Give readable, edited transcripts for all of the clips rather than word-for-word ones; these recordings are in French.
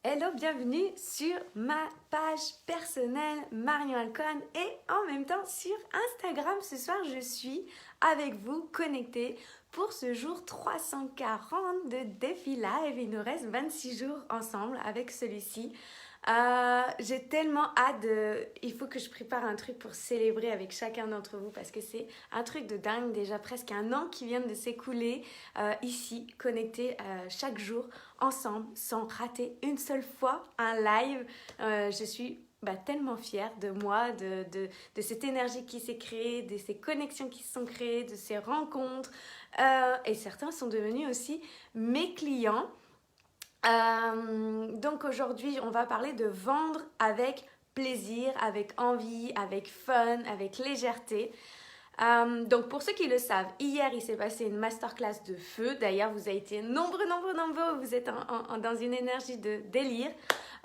Hello, bienvenue sur ma page personnelle Marion Alcon et en même temps sur Instagram. Ce soir, je suis avec vous connectée pour ce jour 340 de défi live. Il nous reste 26 jours ensemble avec celui-ci. J'ai tellement hâte il faut que je prépare un truc pour célébrer avec chacun d'entre vous parce que c'est un truc de dingue, déjà presque un an qui vient de s'écouler ici, connecté chaque jour ensemble sans rater une seule fois un live. Je suis tellement fière de moi, de cette énergie qui s'est créée, de ces connexions qui se sont créées, de ces rencontres et certains sont devenus aussi mes clients. Donc aujourd'hui, on va parler de vendre avec plaisir, avec envie, avec fun, avec légèreté. Donc pour ceux qui le savent, hier il s'est passé une masterclass de feu. D'ailleurs, vous avez été nombreux, vous êtes dans une énergie de délire.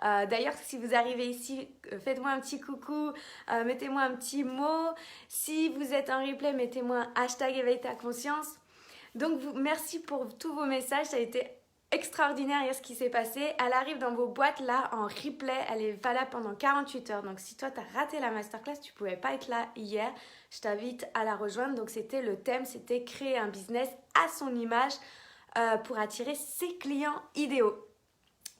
D'ailleurs, si vous arrivez ici, faites-moi un petit coucou, mettez-moi un petit mot. Si vous êtes en replay, mettez-moi un hashtag éveille ta conscience. Donc merci pour tous vos messages, ça a été extraordinaire hier ce qui s'est passé. Elle arrive dans vos boîtes là en replay, elle est valable pendant 48 heures. Donc si toi tu as raté la masterclass, tu pouvais pas être là hier, je t'invite à la rejoindre. Donc c'était le thème, c'était créer un business à son image pour attirer ses clients idéaux.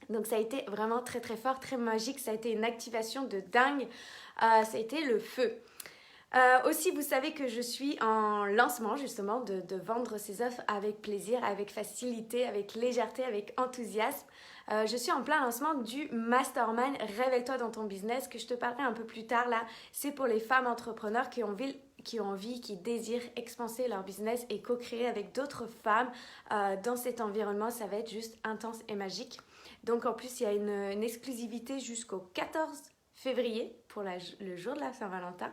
Donc ça a été vraiment très très fort, très magique, ça a été une activation de dingue, ça a été le feu. Aussi, vous savez que je suis en lancement justement de vendre ces offres avec plaisir, avec facilité, avec légèreté, avec enthousiasme. Je suis en plein lancement du Mastermind Révèle-toi dans ton business que je te parlerai un peu plus tard là. C'est pour les femmes entrepreneurs qui ont envie, qui désirent expanser leur business et co-créer avec d'autres femmes dans cet environnement. Ça va être juste intense et magique. Donc en plus, il y a une exclusivité jusqu'au 14 février pour le jour de la Saint-Valentin.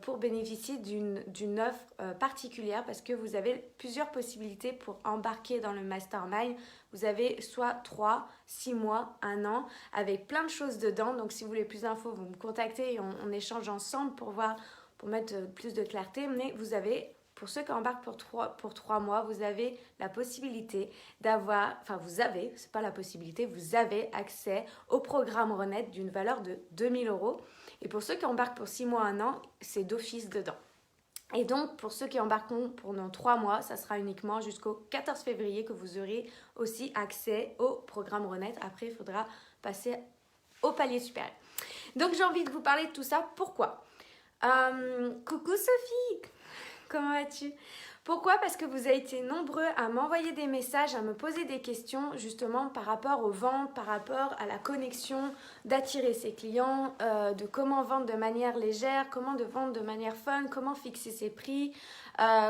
Pour bénéficier d'une offre particulière parce que vous avez plusieurs possibilités pour embarquer dans le mastermind. Vous avez soit 3, 6 mois, 1 an avec plein de choses dedans. Donc si vous voulez plus d'infos, vous me contactez et on échange ensemble pour mettre plus de clarté. Mais vous avez, pour ceux qui embarquent pour 3 mois, vous avez la possibilité d'avoir, c'est pas la possibilité, vous avez accès au programme Renet d'une valeur de 2000 €. Et pour ceux qui embarquent pour 6 mois, 1 an, c'est d'office dedans. Et donc, pour ceux qui embarqueront pendant 3 mois, ça sera uniquement jusqu'au 14 février que vous aurez aussi accès au programme Renet. Après, il faudra passer au palier supérieur. Donc, j'ai envie de vous parler de tout ça. Pourquoi coucou Sophie, comment vas-tu? Pourquoi? Parce que vous avez été nombreux à m'envoyer des messages, à me poser des questions justement par rapport aux ventes, par rapport à la connexion, d'attirer ses clients, de comment vendre de manière légère, comment de vendre de manière fun, comment fixer ses prix,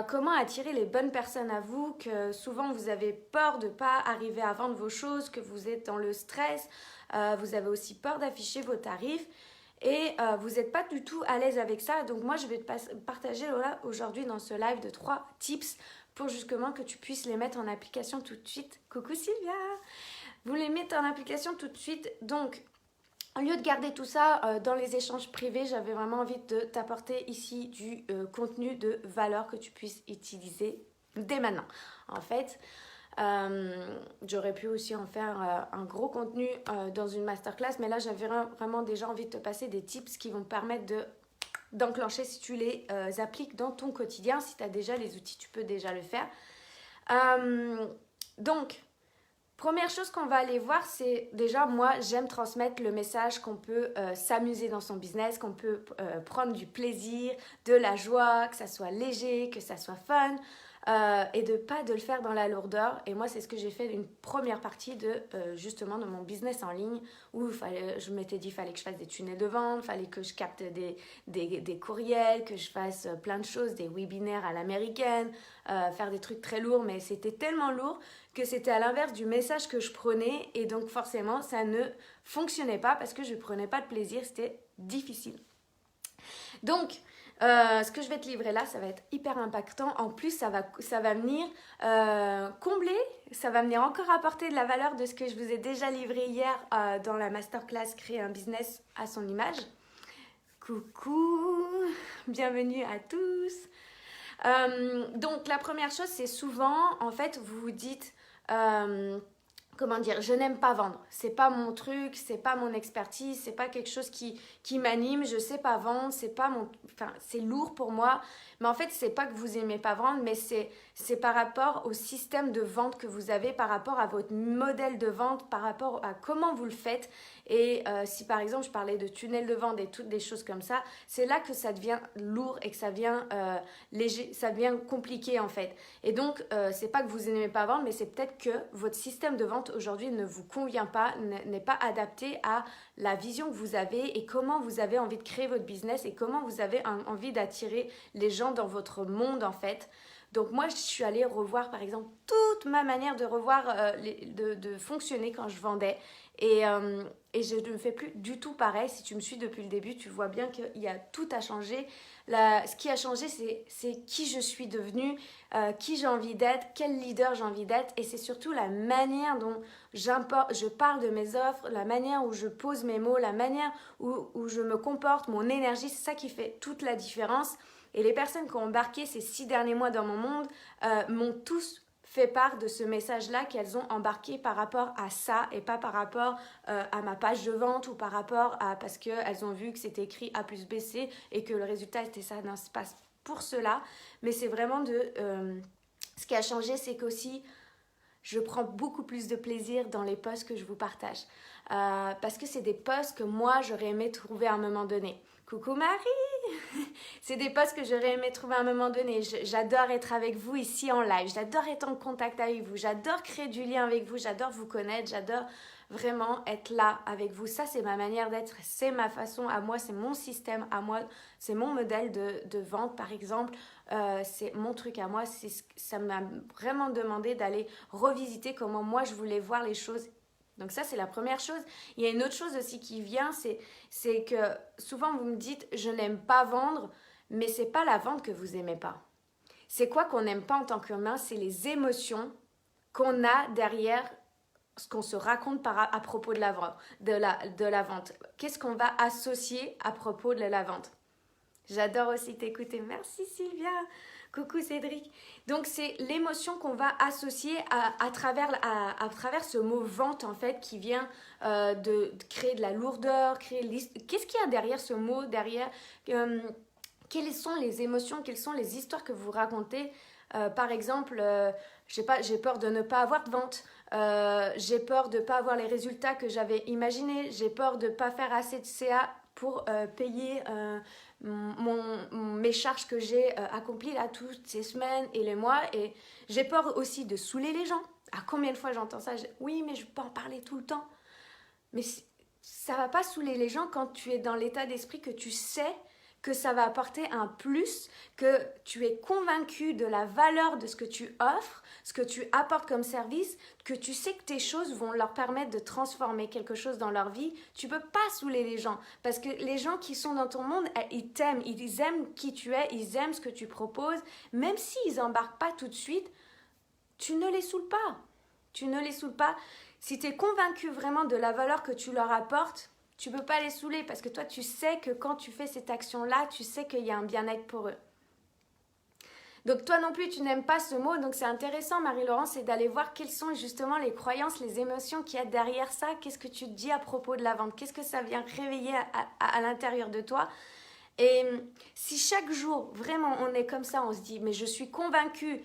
comment attirer les bonnes personnes à vous, que souvent vous avez peur de ne pas arriver à vendre vos choses, que vous êtes dans le stress, vous avez aussi peur d'afficher vos tarifs. Et vous n'êtes pas du tout à l'aise avec ça. Donc moi, je vais te partager aujourd'hui dans ce live de 3 tips pour justement que tu puisses les mettre en application tout de suite. Coucou Sylvia! Vous les mettez en application tout de suite. Donc, au lieu de garder tout ça dans les échanges privés, j'avais vraiment envie de t'apporter ici du contenu de valeur que tu puisses utiliser dès maintenant. En fait, j'aurais pu aussi en faire un gros contenu dans une masterclass, mais là j'avais vraiment déjà envie de te passer des tips qui vont te permettre d'enclencher si tu les appliques dans ton quotidien. Si tu as déjà les outils, tu peux déjà le faire. Donc, première chose qu'on va aller voir, c'est déjà, moi j'aime transmettre le message qu'on peut s'amuser dans son business, qu'on peut prendre du plaisir, de la joie, que ça soit léger, que ça soit fun. Et de le faire dans la lourdeur. Et moi, c'est ce que j'ai fait d'une première partie justement de mon business en ligne où je m'étais dit qu'il fallait que je fasse des tunnels de vente, il fallait que je capte des courriels, que je fasse plein de choses, des webinaires à l'américaine, faire des trucs très lourds, mais c'était tellement lourd que c'était à l'inverse du message que je prenais et donc forcément, ça ne fonctionnait pas parce que je ne prenais pas de plaisir, c'était difficile. Donc, ce que je vais te livrer là, ça va être hyper impactant. En plus, ça va venir combler, ça va venir encore apporter de la valeur de ce que je vous ai déjà livré hier dans la masterclass Créer un business à son image. Coucou, bienvenue à tous. Donc, la première chose, c'est souvent, en fait, vous vous dites... comment dire, je n'aime pas vendre. C'est pas mon truc, c'est pas mon expertise, c'est pas quelque chose qui m'anime. Je sais pas vendre, c'est pas mon, enfin, c'est lourd pour moi. Mais en fait, c'est pas que vous aimez pas vendre, mais c'est par rapport au système de vente que vous avez, par rapport à votre modèle de vente, par rapport à comment vous le faites. Et si par exemple je parlais de tunnel de vente et toutes des choses comme ça, c'est là que ça devient lourd et que ça devient léger, ça devient compliqué en fait. Et donc c'est pas que vous n'aimez pas vendre, mais c'est peut-être que votre système de vente aujourd'hui ne vous convient pas, n'est pas adapté à la vision que vous avez et comment vous avez envie de créer votre business et comment vous avez envie d'attirer les gens dans votre monde en fait. Donc moi, je suis allée revoir par exemple toute ma manière de revoir, de fonctionner quand je vendais. Et je ne fais plus du tout pareil. Si tu me suis depuis le début, tu vois bien qu'il y a tout à changer. Ce qui a changé, c'est qui je suis devenue, qui j'ai envie d'être, quel leader j'ai envie d'être. Et c'est surtout la manière dont je parle de mes offres, la manière où je pose mes mots, la manière où je me comporte, mon énergie. C'est ça qui fait toute la différence. Et les personnes qui ont embarqué ces 6 derniers mois dans mon monde m'ont tous fait part de ce message-là qu'elles ont embarqué par rapport à ça et pas par rapport à ma page de vente ou par rapport à parce qu'elles ont vu que c'était écrit A plus B, C et que le résultat était ça. Non, c'est pas pour cela, mais c'est vraiment ce qui a changé, c'est qu'aussi je prends beaucoup plus de plaisir dans les posts que je vous partage. Parce que c'est des posts que moi, j'aurais aimé trouver à un moment donné. Coucou Marie! C'est des posts que j'aurais aimé trouver à un moment donné. J'adore être avec vous ici en live. J'adore être en contact avec vous. J'adore créer du lien avec vous. J'adore vous connaître. J'adore vraiment être là avec vous. Ça, c'est ma manière d'être. C'est ma façon à moi. C'est mon système à moi. C'est mon modèle de vente, par exemple. C'est mon truc à moi. Ça m'a vraiment demandé d'aller revisiter comment moi, je voulais voir les choses. Donc ça, c'est la première chose. Il y a une autre chose aussi qui vient, c'est que souvent vous me dites, je n'aime pas vendre, mais c'est pas la vente que vous aimez pas. C'est quoi qu'on n'aime pas en tant qu'humain? C'est les émotions qu'on a derrière ce qu'on se raconte à propos de la vente. Qu'est-ce qu'on va associer à propos de la vente? J'adore aussi t'écouter. Merci Sylvia. Coucou Cédric. Donc c'est l'émotion qu'on va associer à travers ce mot vente en fait qui vient de créer de la lourdeur, qu'est-ce qu'il y a derrière ce mot, derrière quelles sont les émotions, quelles sont les histoires que vous racontez. Par exemple, je sais pas, j'ai peur de ne pas avoir de vente, j'ai peur de ne pas avoir les résultats que j'avais imaginés, j'ai peur de ne pas faire assez de CA pour payer mes charges que j'ai accomplies là toutes ces semaines et les mois. Et j'ai peur aussi de saouler les gens. À combien de fois j'entends ça? Oui, mais je peux en parler tout le temps. Mais ça va pas saouler les gens quand tu es dans l'état d'esprit que tu sais que ça va apporter un plus, que tu es convaincu de la valeur de ce que tu offres, ce que tu apportes comme service, que tu sais que tes choses vont leur permettre de transformer quelque chose dans leur vie. Tu peux pas saouler les gens parce que les gens qui sont dans ton monde, ils t'aiment, ils aiment qui tu es, ils aiment ce que tu proposes. Même s'ils embarquent pas tout de suite, tu ne les saoules pas. Tu ne les saoules pas. Si tu es convaincu vraiment de la valeur que tu leur apportes, tu ne peux pas les saouler parce que toi, tu sais que quand tu fais cette action-là, tu sais qu'il y a un bien-être pour eux. Donc toi non plus, tu n'aimes pas ce mot. Donc c'est intéressant, Marie-Laurence, c'est d'aller voir quelles sont justement les croyances, les émotions qu'il y a derrière ça. Qu'est-ce que tu te dis à propos de la vente? Qu'est-ce que ça vient réveiller à l'intérieur de toi? Et si chaque jour, vraiment, on est comme ça, on se dit, mais je suis convaincue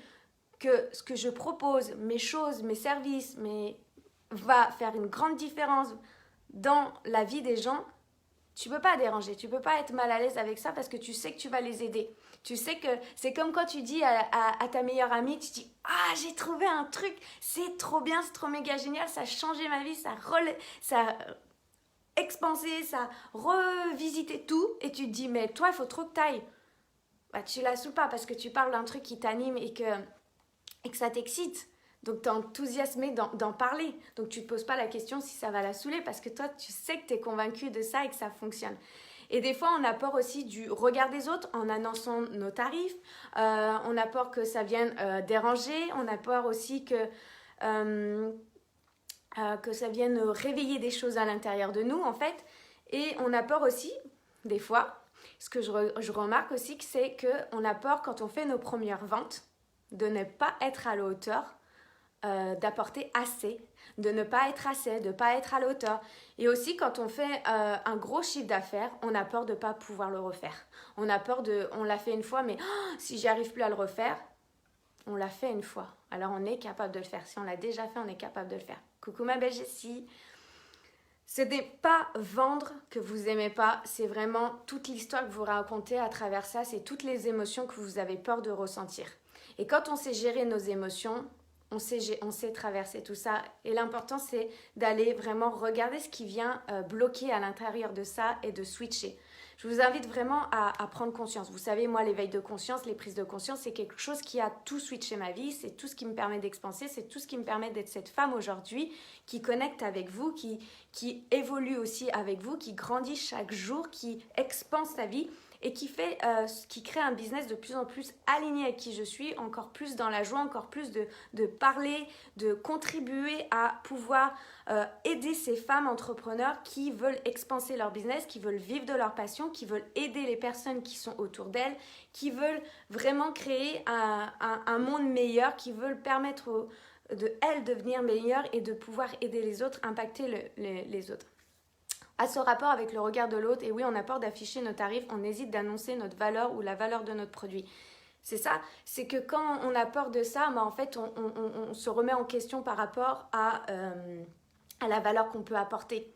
que ce que je propose, mes choses, mes services, va faire une grande différence dans la vie des gens, tu peux pas déranger, tu peux pas être mal à l'aise avec ça parce que tu sais que tu vas les aider. Tu sais que c'est comme quand tu dis à ta meilleure amie, tu dis « Ah, j'ai trouvé un truc, c'est trop bien, c'est trop méga génial, ça a changé ma vie, ça a expansé, ça a revisité tout. » Et tu te dis « Mais toi, il faut trop que t'ailles. » Bah, tu la saoules pas parce que tu parles d'un truc qui t'anime et que ça t'excite. Donc, tu es enthousiasmé d'en parler. Donc, tu ne te poses pas la question si ça va la saouler parce que toi, tu sais que tu es convaincu de ça et que ça fonctionne. Et des fois, on a peur aussi du regard des autres en annonçant nos tarifs. On a peur que ça vienne déranger. On a peur aussi que ça vienne réveiller des choses à l'intérieur de nous, en fait. Et on a peur aussi, des fois, ce que je remarque aussi, c'est qu'on a peur quand on fait nos premières ventes de ne pas être à la hauteur d'apporter assez, de ne pas être assez, de ne pas être à la hauteur. Et aussi, quand on fait un gros chiffre d'affaires, on a peur de ne pas pouvoir le refaire. On a peur on l'a fait une fois, mais si j'y arrive plus à le refaire, on l'a fait une fois. Alors on est capable de le faire. Si on l'a déjà fait, on est capable de le faire. Coucou ma belle Jessie. Ce n'est pas vendre que vous aimez pas, c'est vraiment toute l'histoire que vous racontez à travers ça, c'est toutes les émotions que vous avez peur de ressentir. Et quand on sait gérer nos émotions, on sait traverser tout ça. Et l'important, c'est d'aller vraiment regarder ce qui vient bloquer à l'intérieur de ça et de switcher. Je vous invite vraiment à prendre conscience. Vous savez, moi, l'éveil de conscience, les prises de conscience, c'est quelque chose qui a tout switché ma vie. C'est tout ce qui me permet d'expanser. C'est tout ce qui me permet d'être cette femme aujourd'hui qui connecte avec vous, qui évolue aussi avec vous, qui grandit chaque jour, qui expanse sa vie et qui crée un business de plus en plus aligné avec qui je suis, encore plus dans la joie, encore plus de parler, de contribuer à pouvoir aider ces femmes entrepreneurs qui veulent expanser leur business, qui veulent vivre de leur passion, qui veulent aider les personnes qui sont autour d'elles, qui veulent vraiment créer un monde meilleur, qui veulent permettre de elles devenir meilleures et de pouvoir aider les autres, impacter les autres. À ce rapport avec le regard de l'autre, et oui, on a peur d'afficher nos tarifs, on hésite d'annoncer notre valeur ou la valeur de notre produit. C'est ça, c'est que quand on a peur de ça, en fait, on se remet en question par rapport à la valeur qu'on peut apporter.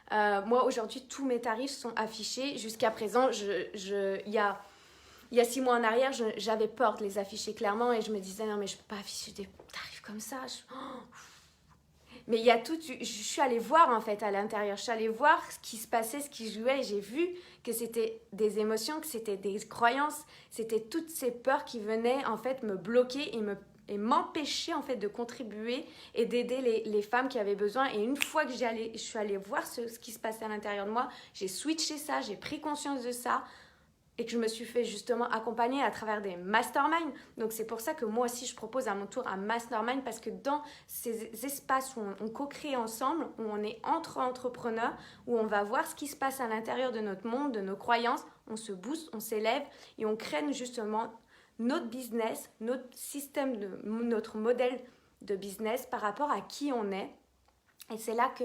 Moi, aujourd'hui, tous mes tarifs sont affichés. Jusqu'à présent, il y a 6 mois en arrière, j'avais peur de les afficher clairement et je me disais, non, mais je ne peux pas afficher des tarifs comme ça. Mais il y a tout, je suis allée voir en fait à l'intérieur, je suis allée voir ce qui se passait, ce qui jouait et j'ai vu que c'était des émotions, que c'était des croyances, c'était toutes ces peurs qui venaient en fait me bloquer et m'empêcher en fait de contribuer et d'aider les femmes qui avaient besoin. Et une fois que je suis allée voir ce qui se passait à l'intérieur de moi, j'ai switché ça, j'ai pris conscience de ça. Et que je me suis fait justement accompagner à travers des masterminds. Donc c'est pour ça que moi aussi je propose à mon tour un mastermind parce que dans ces espaces où on co-crée ensemble, où on est entre entrepreneurs, où on va voir ce qui se passe à l'intérieur de notre monde, de nos croyances, on se booste, on s'élève et on crée justement notre business, notre système, notre modèle de business par rapport à qui on est. Et c'est là que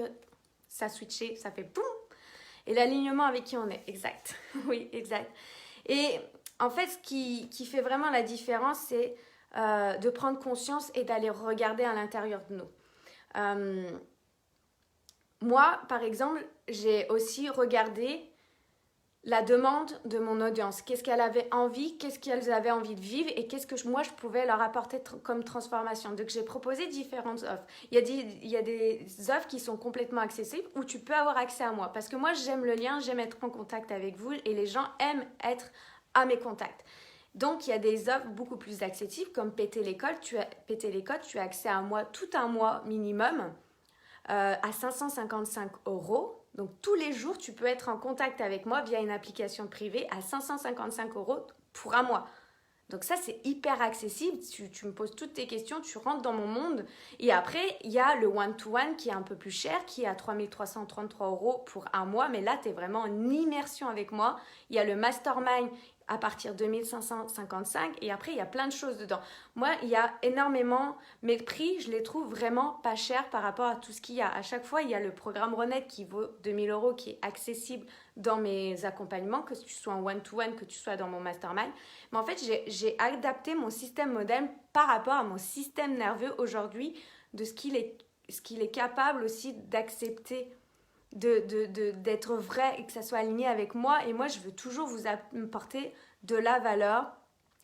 ça switché, ça fait boum. Et l'alignement avec qui on est, exact. Oui, exact. Et en fait, ce qui fait vraiment la différence, c'est de prendre conscience et d'aller regarder à l'intérieur de nous. Moi, par exemple, j'ai aussi regardé la demande de mon audience. Qu'est-ce qu'elle avait envie, qu'est-ce qu'elles avaient envie de vivre et qu'est-ce que moi, je pouvais leur apporter comme transformation. Donc, j'ai proposé différentes offres. Il y a des offres qui sont complètement accessibles où tu peux avoir accès à moi. Parce que moi, j'aime le lien, j'aime être en contact avec vous et les gens aiment être à mes contacts. Donc, il y a des offres beaucoup plus accessibles comme péter les codes. Tu as accès à moi tout un mois minimum à 555 €. Donc, tous les jours, tu peux être en contact avec moi via une application privée à 555 € pour un mois. Donc ça, c'est hyper accessible. Tu me poses toutes tes questions, tu rentres dans mon monde. Et après, il y a le one-to-one qui est un peu plus cher, qui est à 3 333 € pour un mois. Mais là, tu es vraiment en immersion avec moi. Il y a le mastermind à partir de 2555 et après il y a plein de choses dedans. Moi, il y a énormément, mes prix, je les trouve vraiment pas chers par rapport à tout ce qu'il y a. À chaque fois, il y a le programme Renette qui vaut 2000 € qui est accessible dans mes accompagnements, que tu sois en one-to-one, que tu sois dans mon mastermind. Mais en fait, j'ai adapté mon système modèle par rapport à mon système nerveux aujourd'hui, de ce qu'il est capable aussi d'accepter, d'être vrai et que ça soit aligné avec moi. Et moi, je veux toujours vous apporter de la valeur,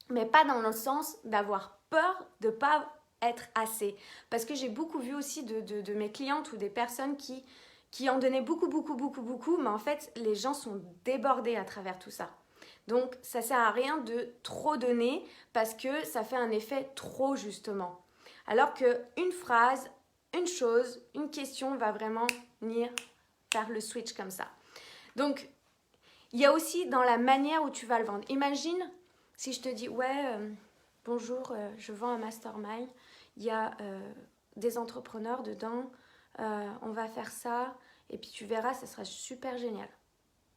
mais pas dans le sens d'avoir peur de ne pas être assez. Parce que j'ai beaucoup vu aussi de mes clientes ou des personnes qui en donnaient beaucoup, mais en fait, les gens sont débordés à travers tout ça. Donc, ça ne sert à rien de trop donner parce que ça fait un effet trop, justement. Alors qu'une phrase, une chose, une question va vraiment venir faire le switch comme ça. Donc, il y a aussi dans la manière où tu vas le vendre. Imagine si je te dis, ouais, bonjour, je vends un mastermind, il y a des entrepreneurs dedans, on va faire ça, et puis tu verras, ça sera super génial.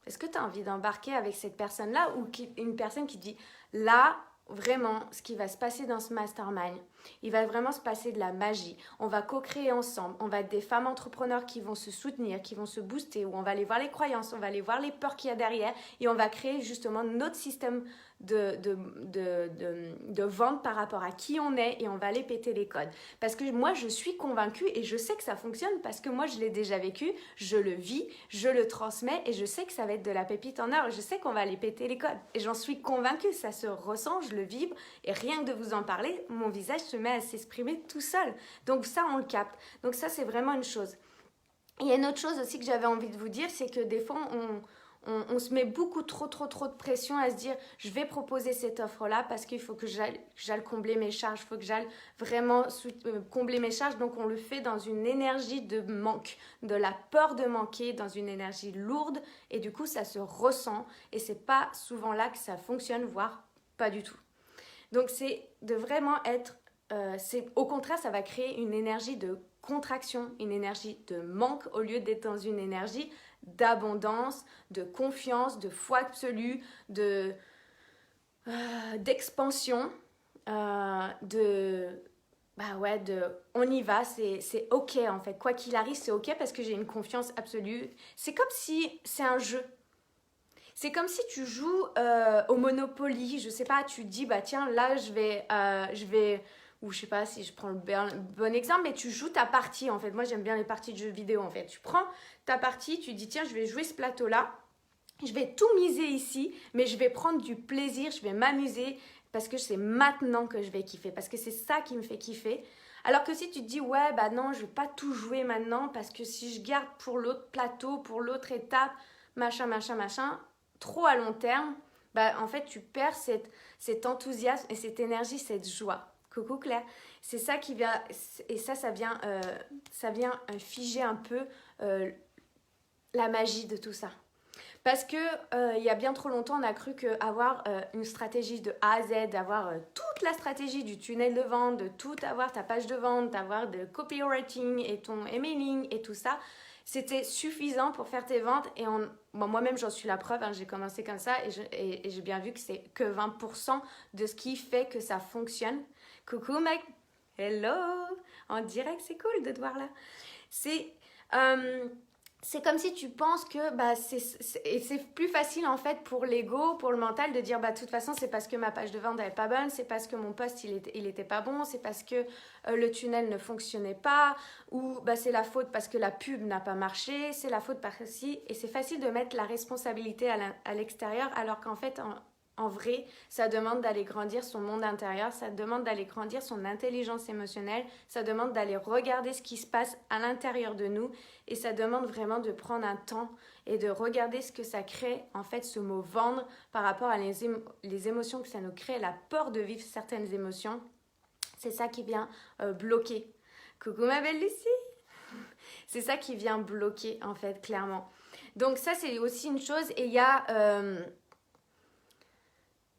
Est-ce que tu as envie d'embarquer avec cette personne-là ou une personne qui dit, là, vraiment, ce qui va se passer dans ce mastermind, Il va vraiment se passer de la magie. On va co-créer ensemble. On va être des femmes entrepreneurs qui vont se soutenir, qui vont se booster, où on va aller voir les croyances, on va aller voir les peurs qu'il y a derrière et on va créer justement notre système de vente par rapport à qui on est et on va aller péter les codes. Parce que moi, je suis convaincue et je sais que ça fonctionne parce que moi, je l'ai déjà vécu, je le vis, je le transmets et je sais que ça va être de la pépite en or. Je sais qu'on va aller péter les codes et j'en suis convaincue, ça se ressent, je le vibre et rien que de vous en parler, mon visage se met à s'exprimer tout seul. Donc ça, on le capte. Donc ça, c'est vraiment une chose. Il y a une autre chose aussi que j'avais envie de vous dire, c'est que des fois, on se met beaucoup trop de pression à se dire je vais proposer cette offre-là parce qu'il faut que j'aille combler mes charges, il faut que j'aille vraiment combler mes charges. Donc on le fait dans une énergie de manque, de la peur de manquer, dans une énergie lourde et du coup ça se ressent et c'est pas souvent là que ça fonctionne, voire pas du tout. Donc c'est de vraiment être, au contraire ça va créer une énergie de contraction, une énergie de manque au lieu d'être dans une énergie d'abondance, de confiance, de foi absolue, d'expansion, on y va, c'est ok en fait. Quoi qu'il arrive, c'est ok parce que j'ai une confiance absolue. C'est comme si c'est un jeu. C'est comme si tu joues au Monopoly, je sais pas, tu te dis, bah tiens, là je vais, ou je sais pas si je prends le bon exemple, mais tu joues ta partie en fait. Moi j'aime bien les parties de jeux vidéo en fait. Tu prends ta partie, tu dis, tiens, je vais jouer ce plateau-là, je vais tout miser ici, mais je vais prendre du plaisir, je vais m'amuser parce que c'est maintenant que je vais kiffer, parce que c'est ça qui me fait kiffer. Alors que si tu te dis, ouais, bah non, je vais pas tout jouer maintenant parce que si je garde pour l'autre plateau, pour l'autre étape, machin, trop à long terme, bah en fait tu perds cet enthousiasme et cette énergie, cette joie. Coucou Claire, c'est ça qui vient, et ça vient figer un peu la magie de tout ça. Parce que il y a bien trop longtemps, on a cru qu'avoir une stratégie de A à Z, d'avoir toute la stratégie du tunnel de vente, de tout avoir ta page de vente, d'avoir de copywriting et ton emailing et tout ça, c'était suffisant pour faire tes ventes. Et moi-même, j'en suis la preuve, hein, j'ai commencé comme ça et j'ai bien vu que c'est que 20% de ce qui fait que ça fonctionne. Coucou mec, hello, en direct, c'est cool de te voir là. C'est comme si tu penses que c'est plus facile en fait pour l'ego, pour le mental de dire de toute façon c'est parce que ma page de vente n'est pas bonne, c'est parce que mon post il était pas bon, c'est parce que le tunnel ne fonctionnait pas ou c'est la faute parce que la pub n'a pas marché, c'est la faute parce que si, et c'est facile de mettre la responsabilité à l'extérieur alors qu'en fait en vrai, ça demande d'aller grandir son monde intérieur, ça demande d'aller grandir son intelligence émotionnelle, ça demande d'aller regarder ce qui se passe à l'intérieur de nous et ça demande vraiment de prendre un temps et de regarder ce que ça crée, en fait, ce mot vendre par rapport à les émotions que ça nous crée, la peur de vivre certaines émotions. C'est ça qui vient bloquer. Coucou ma belle Lucie! C'est ça qui vient bloquer, en fait, clairement. Donc ça, c'est aussi une chose et il y a...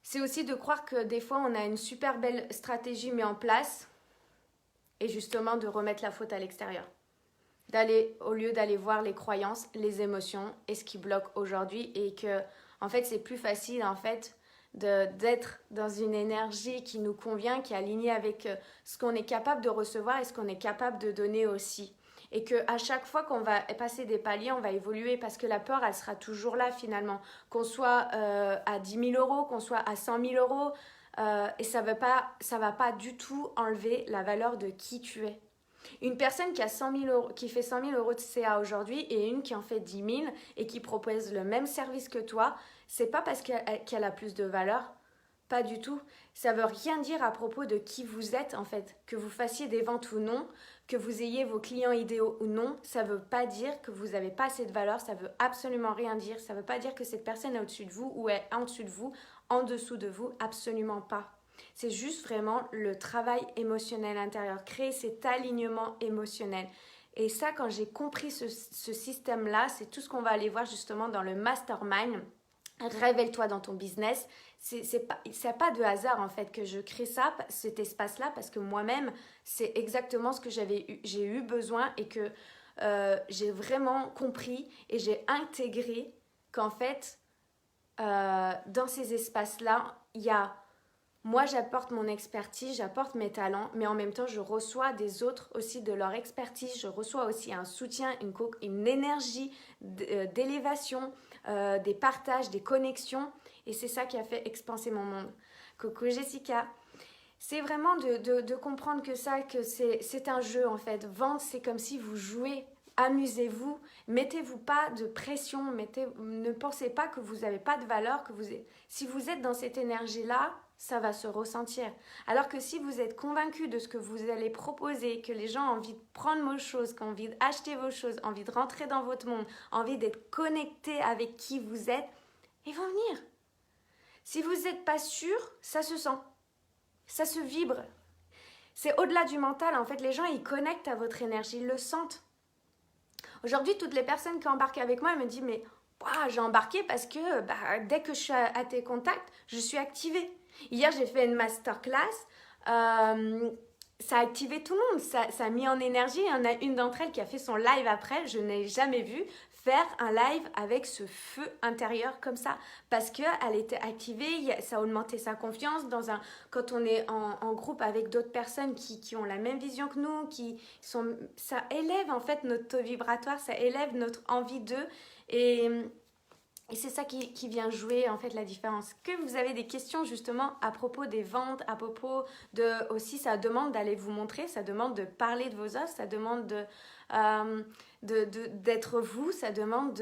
c'est aussi de croire que des fois, on a une super belle stratégie mise en place et justement de remettre la faute à l'extérieur. Au lieu d'aller voir les croyances, les émotions et ce qui bloque aujourd'hui et que, en fait, c'est plus facile, en fait, d'être dans une énergie qui nous convient, qui est alignée avec ce qu'on est capable de recevoir et ce qu'on est capable de donner aussi. Et qu'à chaque fois qu'on va passer des paliers, on va évoluer parce que la peur, elle sera toujours là finalement. Qu'on soit à 10 000 euros, qu'on soit à 100 000 euros, et ça va pas du tout enlever la valeur de qui tu es. Une personne qui fait 100 000 euros de CA aujourd'hui et une qui en fait 10 000 et qui propose le même service que toi, c'est pas parce qu'elle a plus de valeur. Pas du tout. Ça veut rien dire à propos de qui vous êtes en fait. Que vous fassiez des ventes ou non, que vous ayez vos clients idéaux ou non, ça veut pas dire que vous n'avez pas assez de valeur, ça veut absolument rien dire. Ça veut pas dire que cette personne est au-dessus de vous ou est en dessous de vous, en dessous de vous, absolument pas. C'est juste vraiment le travail émotionnel intérieur, créer cet alignement émotionnel. Et ça, quand j'ai compris ce système-là, c'est tout ce qu'on va aller voir justement dans le mastermind. Révèle-toi dans ton business. C'est pas de hasard en fait que je crée cet espace-là parce que moi-même, c'est exactement ce que j'ai eu besoin et que j'ai vraiment compris et j'ai intégré qu'en fait, dans ces espaces-là, il y a Moi, j'apporte mon expertise, j'apporte mes talents, mais en même temps, je reçois des autres aussi de leur expertise. Je reçois aussi un soutien, une énergie d'élévation, des partages, des connexions. Et c'est ça qui a fait expanser mon monde. Coucou Jessica. C'est vraiment de comprendre que c'est un jeu en fait. Vendre, c'est comme si vous jouez. Amusez-vous, mettez-vous pas de pression, ne pensez pas que vous n'avez pas de valeur, si vous êtes dans cette énergie-là, ça va se ressentir. Alors que si vous êtes convaincu de ce que vous allez proposer, que les gens ont envie de prendre vos choses, qu'ils ont envie d'acheter vos choses, envie de rentrer dans votre monde, envie d'être connecté avec qui vous êtes, ils vont venir. Si vous n'êtes pas sûr, ça se sent, ça se vibre. C'est au-delà du mental, en fait, les gens ils connectent à votre énergie, ils le sentent. Aujourd'hui, toutes les personnes qui embarquent avec moi, elles me disent mais j'ai embarqué parce que dès que je suis à tes contacts, je suis activée. Hier, j'ai fait une masterclass. Ça a activé tout le monde. Ça a mis en énergie. Il y en a une d'entre elles qui a fait son live après. Je n'ai jamais vu faire un live avec ce feu intérieur comme ça. Parce qu'elle était activée, ça a augmenté sa confiance. Quand on est en groupe avec d'autres personnes qui ont la même vision que nous, ça élève en fait notre taux vibratoire, ça élève notre envie d'eux. Et c'est ça qui vient jouer en fait la différence. Que vous avez des questions justement à propos des ventes, à propos de aussi ça demande d'aller vous montrer, ça demande de parler de vos offres, ça demande d'être vous, ça demande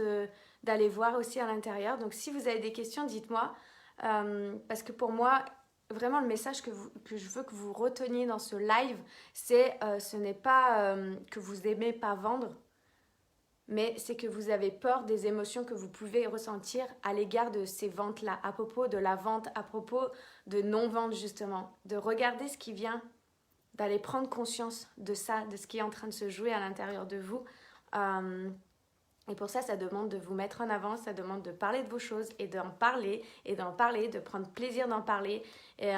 d'aller voir aussi à l'intérieur. Donc si vous avez des questions, dites-moi parce que pour moi vraiment le message que je veux que vous reteniez dans ce live, c'est ce n'est pas que vous n'aimez pas vendre. Mais c'est que vous avez peur des émotions que vous pouvez ressentir à l'égard de ces ventes-là, à propos de la vente, à propos de non-vente justement, de regarder ce qui vient, d'aller prendre conscience de ça, de ce qui est en train de se jouer à l'intérieur de vous. Et pour ça, ça demande de vous mettre en avant, ça demande de parler de vos choses et d'en parler, de prendre plaisir d'en parler. Et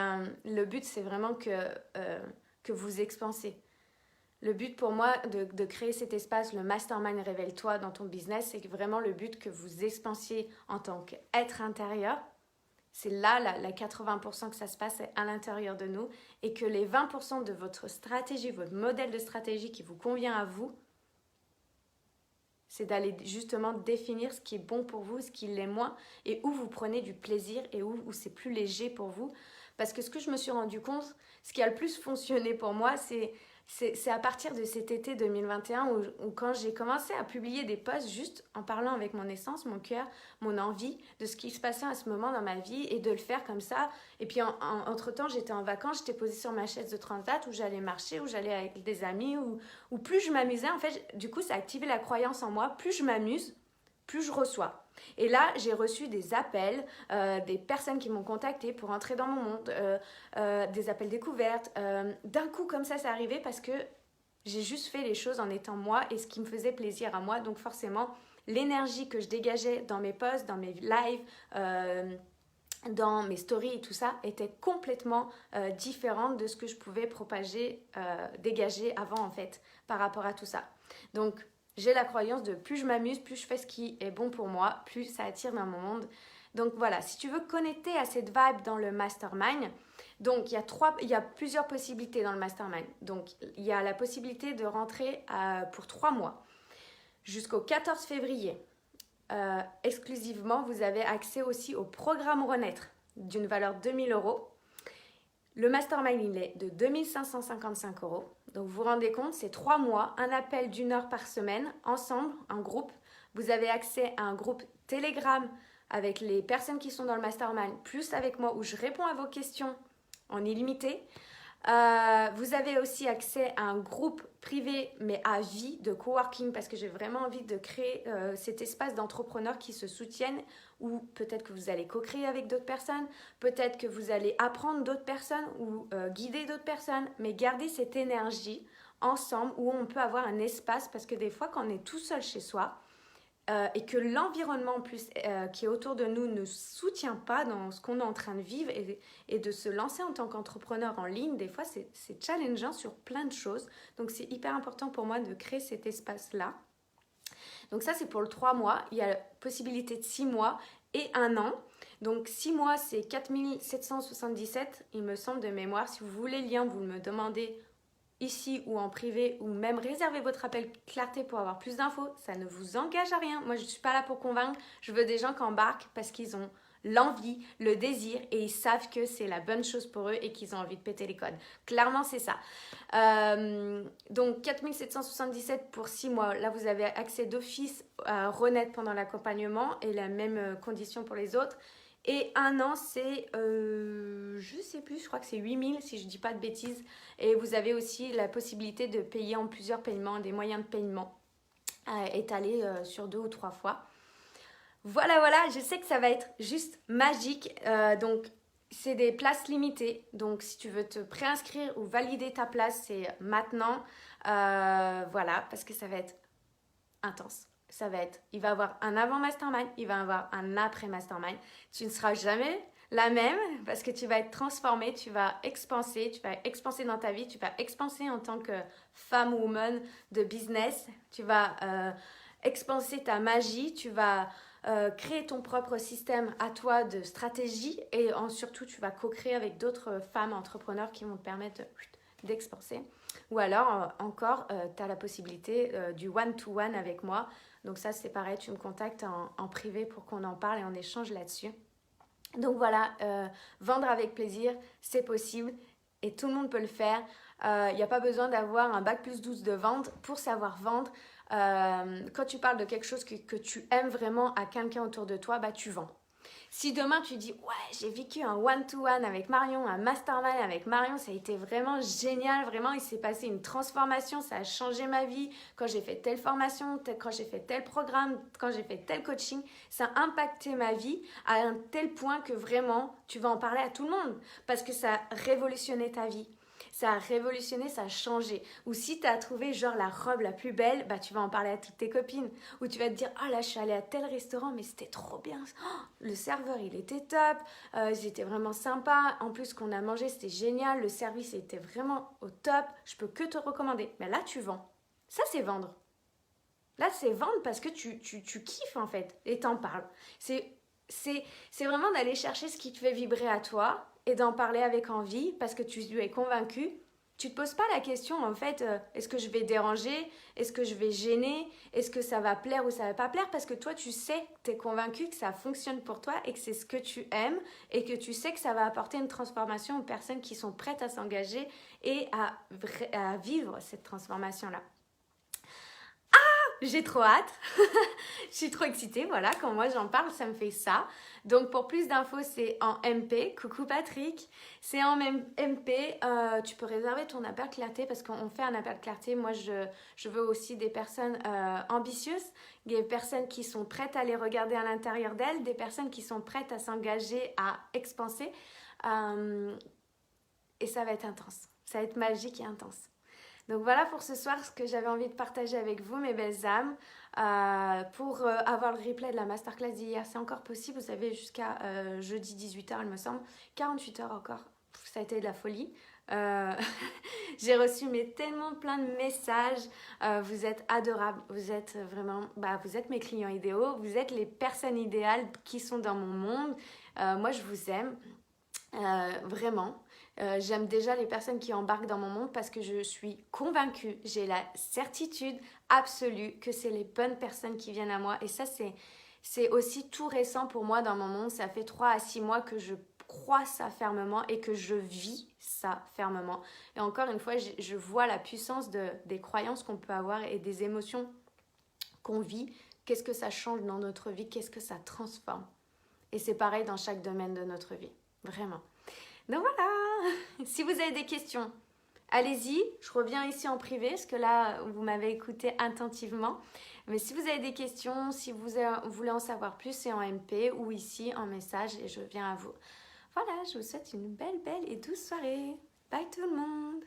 le but, c'est vraiment que vous expansez. Le but pour moi de créer cet espace, le Mastermind Révèle-toi dans ton business, c'est vraiment le but que vous expansiez en tant qu'être intérieur. C'est là, la 80% que ça se passe, c'est à l'intérieur de nous. Et que les 20% de votre stratégie, votre modèle de stratégie qui vous convient à vous, c'est d'aller justement définir ce qui est bon pour vous, ce qui l'est moins, et où vous prenez du plaisir et où c'est plus léger pour vous. Parce que ce que je me suis rendu compte, ce qui a le plus fonctionné pour moi, c'est à partir de cet été 2021 où quand j'ai commencé à publier des posts juste en parlant avec mon essence, mon cœur, mon envie de ce qui se passait à ce moment dans ma vie et de le faire comme ça. Et puis entre-temps, j'étais en vacances, j'étais posée sur ma chaise de transat où j'allais marcher, où j'allais avec des amis, où plus je m'amusais, en fait, du coup, ça a activé la croyance en moi. Plus je m'amuse, plus je reçois. Et là, j'ai reçu des appels, des personnes qui m'ont contacté pour entrer dans mon monde, des appels découvertes. D'un coup, comme ça, c'est arrivé parce que j'ai juste fait les choses en étant moi et ce qui me faisait plaisir à moi. Donc forcément, l'énergie que je dégageais dans mes posts, dans mes lives, dans mes stories et tout ça, était complètement différente de ce que je pouvais propager, dégager avant en fait, par rapport à tout ça. Donc, j'ai la croyance de plus je m'amuse, plus je fais ce qui est bon pour moi, plus ça attire dans mon monde. Donc voilà, si tu veux connecter à cette vibe dans le mastermind, donc il y a plusieurs possibilités dans le mastermind. Donc il y a la possibilité de rentrer pour 3 mois jusqu'au 14 février. Exclusivement, vous avez accès aussi au programme Renaître d'une valeur de 2 000 €. Le mastermind, il est de 2 555 €. Donc, vous vous rendez compte, c'est 3 mois, un appel d'1 heure par semaine, ensemble, un groupe. Vous avez accès à un groupe Telegram avec les personnes qui sont dans le mastermind, plus avec moi où je réponds à vos questions en illimité. Vous avez aussi accès à un groupe privé mais à vie de coworking parce que j'ai vraiment envie de créer cet espace d'entrepreneurs qui se soutiennent ou peut-être que vous allez co-créer avec d'autres personnes, peut-être que vous allez apprendre d'autres personnes ou guider d'autres personnes, mais garder cette énergie ensemble où on peut avoir un espace parce que des fois quand on est tout seul chez soi, et que l'environnement en plus qui est autour de nous ne soutient pas dans ce qu'on est en train de vivre et de se lancer en tant qu'entrepreneur en ligne, des fois c'est challengeant sur plein de choses. Donc c'est hyper important pour moi de créer cet espace-là. Donc ça c'est pour le 3 mois. Il y a la possibilité de 6 mois et 1 an. Donc 6 mois, c'est 4777, il me semble de mémoire. Si vous voulez le lien, vous me demandez ici ou en privé, ou même réservez votre appel clarté pour avoir plus d'infos. Ça ne vous engage à rien. Moi, je ne suis pas là pour convaincre. Je veux des gens qui embarquent parce qu'ils ont l'envie, le désir et ils savent que c'est la bonne chose pour eux et qu'ils ont envie de péter les codes. Clairement, c'est ça. Donc 4777 pour 6 mois. Là, vous avez accès d'office à Renette pendant l'accompagnement et la même condition pour les autres. Et 1 an, c'est, je sais plus, je crois que c'est 8000 si je dis pas de bêtises. Et vous avez aussi la possibilité de payer en plusieurs paiements, des moyens de paiement étalés sur 2 ou 3 fois. Voilà, je sais que ça va être juste magique. Donc, c'est des places limitées. Donc, si tu veux te préinscrire ou valider ta place, c'est maintenant. Voilà, parce que ça va être intense. Il va y avoir un avant mastermind, il va y avoir un après mastermind. Tu ne seras jamais la même parce que tu vas être transformée, tu vas expanser dans ta vie, tu vas expanser en tant que femme ou woman de business, tu vas expanser ta magie, tu vas créer ton propre système à toi de stratégie et surtout tu vas co-créer avec d'autres femmes entrepreneurs qui vont te permettre d'expanser. Ou alors encore, tu as la possibilité du one-to-one avec moi. Donc ça c'est pareil, tu me contactes en privé pour qu'on en parle et on échange là-dessus. Donc voilà, vendre avec plaisir, c'est possible et tout le monde peut le faire. Il n'y a pas besoin d'avoir un bac plus 12 de vente pour savoir vendre. Quand tu parles de quelque chose que tu aimes vraiment à quelqu'un autour de toi, bah tu vends. Si demain tu dis ouais j'ai vécu un one-to-one avec Marion, un mastermind avec Marion, ça a été vraiment génial, vraiment il s'est passé une transformation, ça a changé ma vie quand j'ai fait telle formation, quand j'ai fait tel programme, quand j'ai fait tel coaching, ça a impacté ma vie à un tel point que vraiment tu vas en parler à tout le monde parce que ça a révolutionné ta vie. Ça a révolutionné, ça a changé. Ou si tu as trouvé genre la robe la plus belle, bah tu vas en parler à toutes tes copines. Ou tu vas te dire, oh là je suis allée à tel restaurant mais c'était trop bien. Oh, le serveur il était top, ils étaient vraiment sympas. En plus ce qu'on a mangé c'était génial, le service était vraiment au top. Je peux que te recommander. Mais là tu vends. Ça c'est vendre. Là c'est vendre parce que tu kiffes en fait et t'en parles. C'est vraiment d'aller chercher ce qui te fait vibrer à toi et d'en parler avec envie parce que tu es convaincu. Tu ne te poses pas la question en fait, est-ce que je vais déranger? Est-ce que je vais gêner? Est-ce que ça va plaire ou ça va pas plaire? Parce que toi tu sais, tu es convaincu que ça fonctionne pour toi et que c'est ce que tu aimes et que tu sais que ça va apporter une transformation aux personnes qui sont prêtes à s'engager et à vivre cette transformation-là. J'ai trop hâte, je suis trop excitée, voilà, quand moi j'en parle, ça me fait ça. Donc pour plus d'infos, c'est en MP, coucou Patrick, c'est en MP, tu peux réserver ton appel clarté parce qu'on fait un appel clarté. Moi je veux aussi des personnes ambitieuses, des personnes qui sont prêtes à aller regarder à l'intérieur d'elles, des personnes qui sont prêtes à s'engager, à expanser et ça va être intense, ça va être magique et intense. Donc voilà pour ce soir ce que j'avais envie de partager avec vous, mes belles âmes. Pour avoir le replay de la masterclass d'hier, c'est encore possible. Vous avez jusqu'à jeudi 18h, il me semble. 48 heures encore. Ça a été de la folie. J'ai reçu tellement plein de messages. Vous êtes adorables. Vous êtes vraiment... vous êtes mes clients idéaux. Vous êtes les personnes idéales qui sont dans mon monde. Moi, je vous aime. Vraiment. J'aime déjà les personnes qui embarquent dans mon monde parce que je suis convaincue, j'ai la certitude absolue que c'est les bonnes personnes qui viennent à moi. Et ça, c'est aussi tout récent pour moi dans mon monde. Ça fait 3 à 6 mois que je crois ça fermement et que je vis ça fermement. Et encore une fois, je vois la puissance des croyances qu'on peut avoir et des émotions qu'on vit. Qu'est-ce que ça change dans notre vie? Qu'est-ce que ça transforme? Et c'est pareil dans chaque domaine de notre vie. Vraiment. Donc voilà, si vous avez des questions, allez-y. Je reviens ici en privé parce que là, vous m'avez écouté attentivement. Mais si vous avez des questions, si vous voulez en savoir plus, c'est en MP ou ici en message et je viens à vous. Voilà, je vous souhaite une belle et douce soirée. Bye tout le monde.